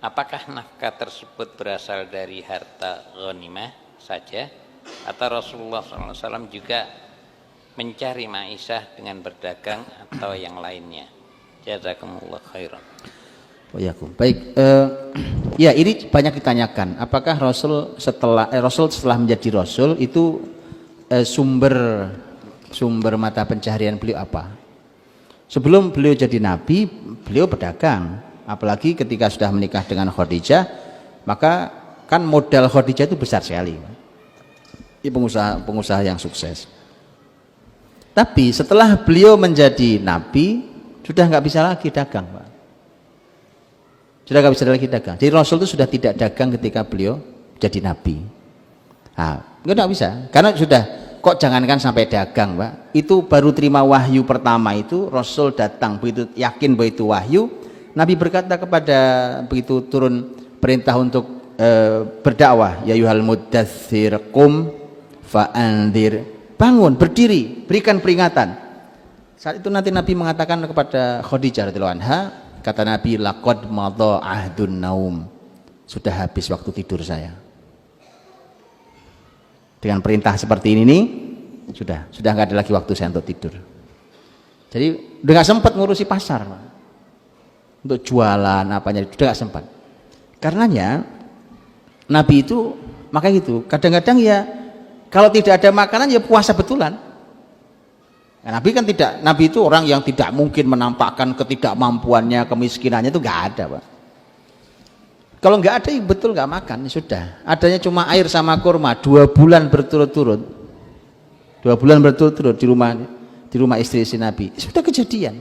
apakah nafkah tersebut berasal dari harta ghanimah saja atau Rasulullah SAW juga mencari ma'isyah dengan berdagang atau yang lainnya? Jazakumullah khairan. Baik, ya ini banyak ditanyakan. Apakah Rasul setelah menjadi Rasul itu sumber mata pencaharian beliau apa? Sebelum beliau jadi Nabi, beliau berdagang. Apalagi ketika sudah menikah dengan Khadijah, maka kan modal Khadijah itu besar sekali. Ini pengusaha yang sukses. Tapi setelah beliau menjadi Nabi, sudah nggak bisa lagi dagang, Pak. Sudah nggak bisa lagi dagang. Jadi Rasul itu sudah tidak dagang ketika beliau jadi Nabi. Nah, nggak bisa, karena sudah. Kok jangankan sampai dagang, Pak. Itu baru terima wahyu pertama itu Rasul datang begitu yakin bahwa itu wahyu. Nabi berkata kepada begitu turun perintah untuk berdakwah, ya yuhal muddatsir qum fa'andzir, bangun, berdiri, berikan peringatan. Saat itu nanti Nabi mengatakan kepada Khadijah radhiyallahu anha, kata Nabi, laqad madha ahdun naum, sudah habis waktu tidur saya. Dengan perintah seperti ini nih, sudah nggak ada lagi waktu saya untuk tidur. Jadi udah nggak sempat ngurusi pasar, Pak. Untuk jualan apanya, udah nggak sempat. Karenanya Nabi itu makanya gitu, kadang-kadang ya kalau tidak ada makanan ya puasa betulan. Nah, Nabi itu orang yang tidak mungkin menampakkan ketidakmampuannya, kemiskinannya, itu nggak ada, Pak. Kalau nggak ada, betul nggak makan, sudah. Adanya cuma air sama kurma 2 bulan berturut-turut. 2 bulan berturut-turut di rumah istri Nabi. Sudah kejadian.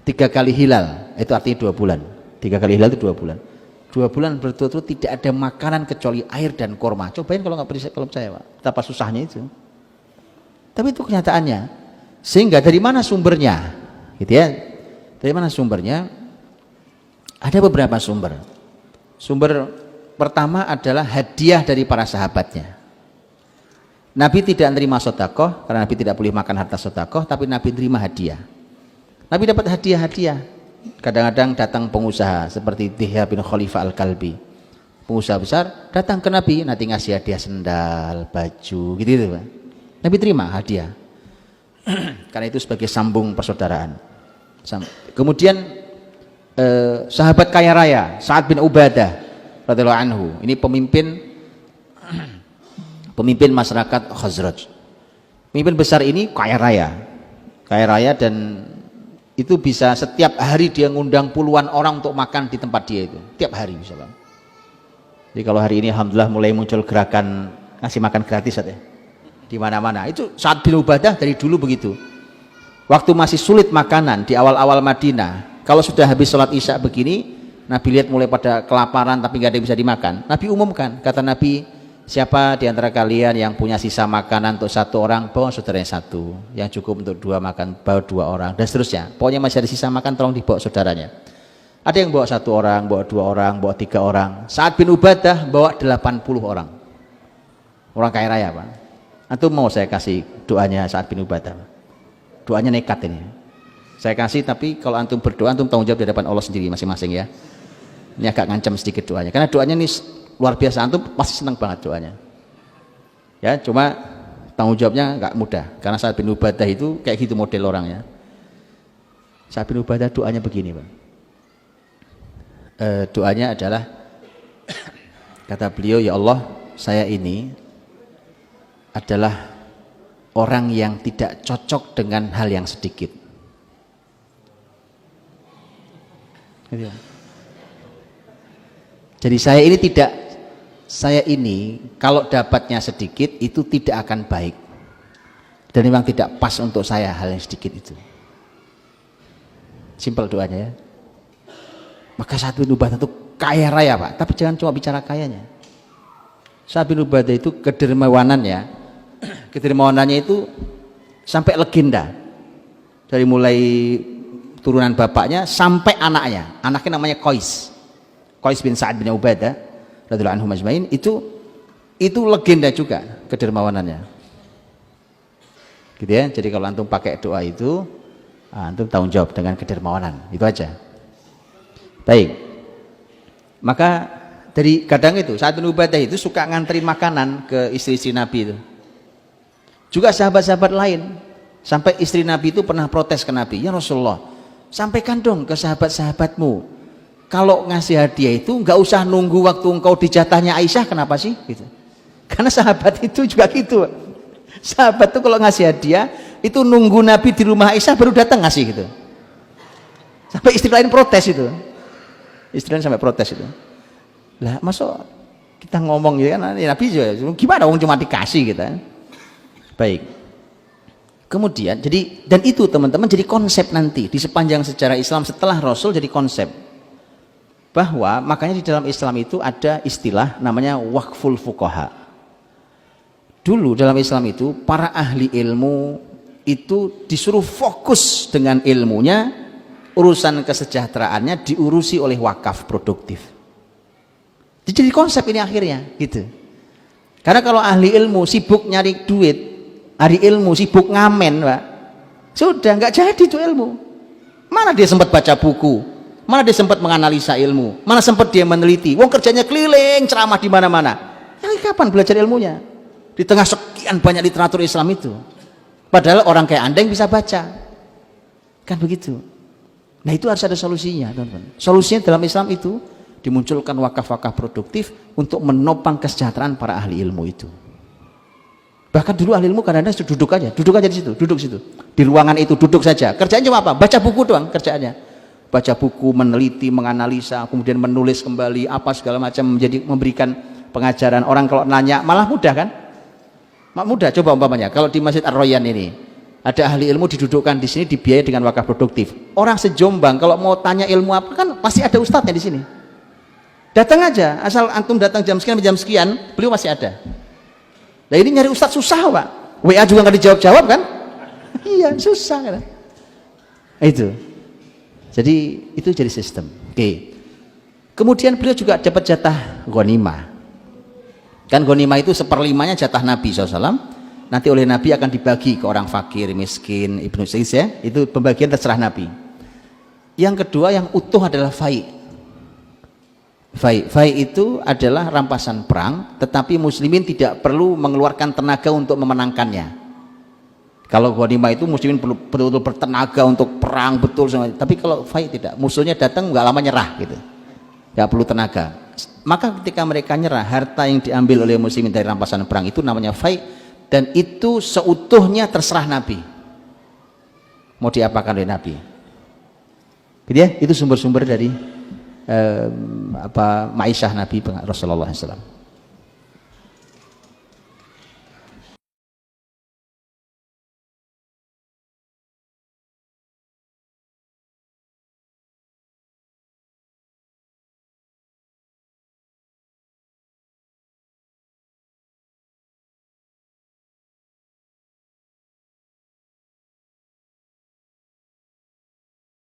3 kali hilal, itu artinya 2 bulan. 3 kali hilal itu 2 bulan. 2 bulan berturut-turut tidak ada makanan kecuali air dan kurma. Cobain kalau percaya, Pak. Betapa susahnya itu. Tapi itu kenyataannya. Sehingga dari mana sumbernya? Gitu ya. Dari mana sumbernya? Ada beberapa sumber. Sumber pertama adalah hadiah dari para sahabatnya. Nabi tidak menerima sedekah karena Nabi tidak boleh makan harta sedekah, tapi Nabi menerima hadiah. Nabi dapat hadiah-hadiah. Kadang-kadang datang pengusaha seperti Dihya bin Khalifah Al-Kalbi. Pengusaha besar datang ke Nabi, nanti ngasih hadiah sendal, baju, gitu Pak. Nabi terima hadiah. Karena itu sebagai sambung persaudaraan. Kemudian sahabat kaya raya Sa'ad bin Ubadah radhiyallahu anhu, ini pemimpin masyarakat Khazraj. Pemimpin besar ini kaya raya dan itu bisa setiap hari dia ngundang puluhan orang untuk makan di tempat dia itu, tiap hari bisa, Bang. Jadi kalau hari ini alhamdulillah mulai muncul gerakan ngasih makan gratis ya di mana-mana. Itu Sa'ad bin Ubadah dari dulu begitu. Waktu masih sulit makanan di awal-awal Madinah, kalau sudah habis sholat isya begini, Nabi lihat mulai pada kelaparan tapi nggak ada yang bisa dimakan. Nabi umumkan, kata Nabi, siapa di antara kalian yang punya sisa makanan untuk 1 orang, bawa saudaranya 1. Yang cukup untuk 2 makan, bawa 2 orang, dan seterusnya. Pokoknya masih ada sisa makan, tolong dibawa saudaranya. Ada yang bawa 1 orang, bawa 2 orang, bawa 3 orang. Sa'ad bin Ubadah bawa 80 orang. Orang kaya raya, Pak. Antum mau saya kasih doanya Sa'ad bin Ubadah? Doanya nekat ini. Saya kasih, tapi kalau antum berdoa, antum tanggung jawab di hadapan Allah sendiri masing-masing ya. Ini agak ngancam sedikit doanya, karena doanya ini luar biasa, antum pasti senang banget doanya. Ya, cuma tanggung jawabnya nggak mudah, karena Sa'ad bin Ubadah itu kayak gitu model orangnya. Sa'ad bin Ubadah doanya begini, Pak. Doanya adalah kata beliau, ya Allah, saya ini adalah orang yang tidak cocok dengan hal yang sedikit. Jadi saya ini kalau dapatnya sedikit itu tidak akan baik, dan memang tidak pas untuk saya hal yang sedikit itu. Simpel doanya ya. Maka Sa'ad bin Ubadah itu kaya raya, Pak, tapi jangan cuma bicara kayanya. Sa'ad bin Ubadah itu kedermawanannya itu sampai legenda, dari mulai turunan bapaknya sampai anaknya namanya Qais bin Sa'ad bin Ubadah radhiyallahu anhu majma'in, itu legenda juga kedermawanannya, gitu ya. Jadi kalau antum pakai doa itu, antum tanggung jawab dengan kedermawanan, itu aja. Baik, Maka dari kadang itu Sa'ad bin Ubadah itu suka nganterin makanan ke istri-istri Nabi itu. Juga sahabat-sahabat lain, sampai istri Nabi itu pernah protes ke Nabi, ya Rasulullah, sampaikan dong ke sahabat-sahabatmu, kalau ngasih hadiah itu nggak usah nunggu waktu engkau dijatahnya Aisyah, kenapa sih? Gitu. Karena sahabat itu juga gitu. Sahabat tuh kalau ngasih hadiah itu nunggu Nabi di rumah Aisyah baru datang ngasih gitu. Sampai istri lain protes itu. Istri lain sampai protes itu. Lah, masuk kita ngomong ya kan Nabi juga gimana orang cuma dikasih gitu. Baik. Kemudian jadi dan itu teman-teman jadi konsep nanti di sepanjang sejarah Islam setelah Rasul jadi konsep. Bahwa makanya di dalam Islam itu ada istilah namanya waqful fuqaha. Dulu dalam Islam itu para ahli ilmu itu disuruh fokus dengan ilmunya, urusan kesejahteraannya diurusi oleh wakaf produktif. Jadi konsep ini akhirnya gitu. Karena kalau ahli ilmu sibuk nyari duit, ahli ilmu sibuk ngamen, Pak, sudah nggak jadi itu ilmu. Mana dia sempat baca buku, mana dia sempat menganalisa ilmu, mana sempat dia meneliti. Wong kerjanya keliling ceramah di mana-mana. Kapan belajar ilmunya? Di tengah sekian banyak literatur Islam itu. Padahal orang kayak Anda yang bisa baca. Kan begitu. Nah itu harus ada solusinya, teman-teman. Solusinya dalam Islam itu dimunculkan wakaf-wakaf produktif untuk menopang kesejahteraan para ahli ilmu itu. Bahkan dulu ahli ilmu kadang-kadang duduk aja di situ, duduk situ. Di ruangan itu duduk saja. Kerjaannya cuma apa? Baca buku doang kerjaannya. Baca buku, meneliti, menganalisa, kemudian menulis kembali apa segala macam, menjadi memberikan pengajaran. Orang kalau nanya malah mudah kan? Mudah. Coba umpamanya kalau di Masjid Ar-Royan ini ada ahli ilmu didudukkan di sini dibiayai dengan wakaf produktif. Orang se-Jombang kalau mau tanya ilmu apa kan pasti ada ustadznya di sini. Datang aja, asal antum datang jam sekian, beliau masih ada. Nah ini nyari ustadz susah, Pak. WA juga nggak dijawab-jawab kan? Iya, susah kan? Itu. Jadi itu jadi sistem. Oke. Kemudian beliau juga dapat jatah ghanimah. Kan ghanimah itu 1/5-nya jatah Nabi SAW. Nanti oleh Nabi akan dibagi ke orang fakir, miskin, ibnu Sa'id ya. Itu pembagian terserah Nabi. Yang kedua yang utuh adalah fai'. Fai' itu adalah rampasan perang, tetapi muslimin tidak perlu mengeluarkan tenaga untuk memenangkannya. Kalau ghanimah itu muslimin perlu betul-betul bertenaga untuk perang betul, tapi kalau fai' tidak, musuhnya datang nggak lama nyerah gitu, nggak perlu tenaga. Maka ketika mereka nyerah, harta yang diambil oleh muslimin dari rampasan perang itu namanya fai', dan itu seutuhnya terserah Nabi mau diapakan oleh Nabi. Gitu ya, itu sumber-sumber dari ma'isyah Nabi Rasulullah SAW.